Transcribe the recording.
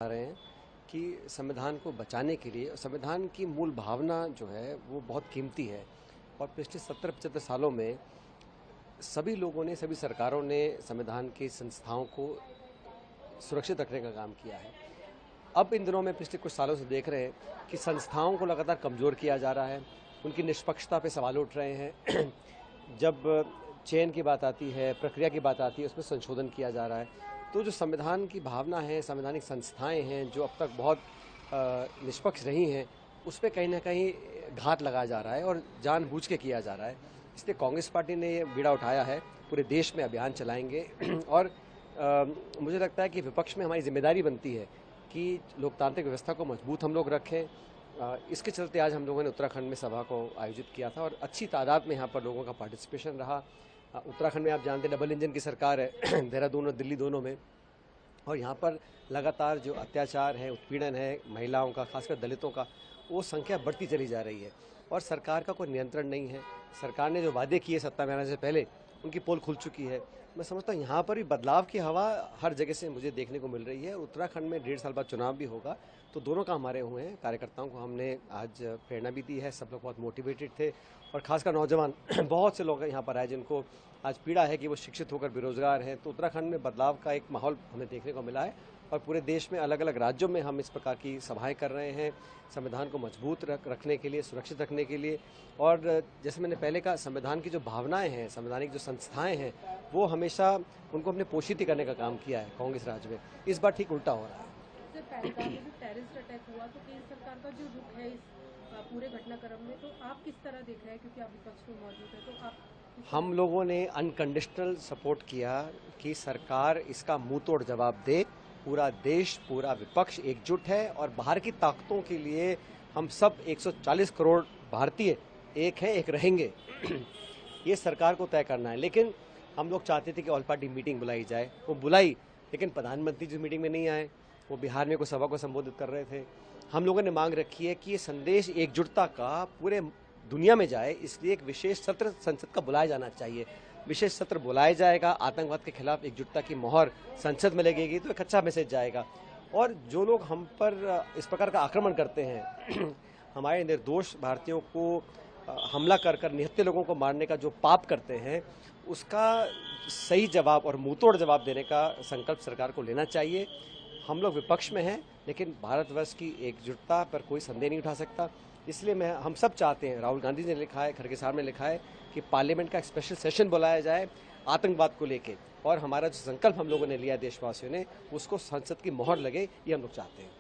आ रहे हैं कि संविधान को बचाने के लिए संविधान की मूल भावना जो है वो बहुत कीमती है और पिछले 70-75 सालों में सभी लोगों ने, सभी सरकारों ने संविधान की संस्थाओं को सुरक्षित रखने का काम किया है। अब इन दिनों में पिछले कुछ सालों से देख रहे हैं कि संस्थाओं को लगातार कमज़ोर किया जा रहा है, उनकी निष्पक्षता पे सवाल उठ रहे हैं। जब चयन की बात आती है, प्रक्रिया की बात आती है, उसमें संशोधन किया जा रहा है। तो जो संविधान की भावना है, संवैधानिक संस्थाएं हैं जो अब तक बहुत निष्पक्ष रही हैं, उस पर कहीं ना कहीं घात लगाया जा रहा है और जानबूझ के किया जा रहा है। इसलिए कांग्रेस पार्टी ने ये बीड़ा उठाया है, पूरे देश में अभियान चलाएंगे और मुझे लगता है कि विपक्ष में हमारी जिम्मेदारी बनती है कि लोकतांत्रिक व्यवस्था को मजबूत हम लोग रखें। इसके चलते आज हम लोगों ने उत्तराखंड में सभा को आयोजित किया था और अच्छी तादाद में यहाँ पर लोगों का पार्टिसिपेशन रहा। उत्तराखंड में आप जानते हैं डबल इंजन की सरकार है, देहरादून और दिल्ली दोनों में, और यहाँ पर लगातार जो अत्याचार है, उत्पीड़न है महिलाओं का, खासकर दलितों का, वो संख्या बढ़ती चली जा रही है और सरकार का कोई नियंत्रण नहीं है। सरकार ने जो वादे किए सत्ता में आने से पहले, उनकी पोल खुल चुकी है। मैं समझता हूँ यहाँ पर भी बदलाव की हवा हर जगह से मुझे देखने को मिल रही है। उत्तराखंड में 1.5 साल बाद चुनाव भी होगा, तो दोनों काम हमारे हुए हैं। कार्यकर्ताओं को हमने आज प्रेरणा भी दी है, सब लोग बहुत मोटिवेटेड थे और खासकर नौजवान बहुत से लोग यहाँ पर आए जिनको आज पीड़ा है कि वो शिक्षित होकर बेरोजगार हैं। तो उत्तराखंड में बदलाव का एक माहौल हमें देखने को मिला है और पूरे देश में अलग अलग राज्यों में हम इस प्रकार की सभाएं कर रहे हैं संविधान को मजबूत रखने के लिए, सुरक्षित रखने के लिए। और जैसे मैंने पहले कहा, संविधान की जो भावनाएं हैं, संवैधानिक जो संस्थाएं हैं, वो हमेशा उनको हमने पोषित करने का काम किया है कांग्रेस राज में। इस बार ठीक उल्टा हो रहा है। पहलगाम में जो टेररिस्ट अटैक हुआ, तो केंद्र सरकार का जो रुख है इस पूरे घटनाक्रम में, तो आप किस तरह देख रहे हैं? क्योंकि आप विपक्ष में मौजूद है, तो आप हम लोगों ने अनकंडीशनल सपोर्ट किया कि सरकार इसका मुंह तोड़ जवाब दे। पूरा देश, पूरा विपक्ष एकजुट है और बाहर की ताकतों के लिए हम सब 140 करोड़ भारतीय एक हैं, एक रहेंगे। ये सरकार को तय करना है। लेकिन हम लोग चाहते थे कि ऑल पार्टी मीटिंग बुलाई जाए, वो बुलाई, लेकिन प्रधानमंत्री जिस मीटिंग में नहीं आए, वो बिहार में कोई सभा को संबोधित कर रहे थे। हम लोगों ने मांग रखी है कि ये संदेश एकजुटता का पूरे दुनिया में जाए, इसलिए एक विशेष सत्र संसद का बुलाया जाना चाहिए। विशेष सत्र बुलाया जाएगा, आतंकवाद के खिलाफ एकजुटता की मोहर संसद में लगेगी, तो एक अच्छा मैसेज जाएगा। और जो लोग हम पर इस प्रकार का आक्रमण करते हैं हमारे निर्दोष भारतीयों को हमला कर निहत्थे लोगों को मारने का जो पाप करते हैं, उसका सही जवाब और मुंहतोड़ जवाब देने का संकल्प सरकार को लेना चाहिए। हम लोग विपक्ष में हैं, लेकिन भारतवर्ष की एकजुटता पर कोई संदेह नहीं उठा सकता। इसलिए हम सब चाहते हैं, राहुल गांधी ने लिखा है, खड़गे साहब ने लिखा है कि पार्लियामेंट का एक स्पेशल सेशन बुलाया जाए आतंकवाद को लेके, और हमारा जो संकल्प हम लोगों ने लिया देशवासियों ने, उसको संसद की मोहर लगे, ये हम लोग चाहते हैं।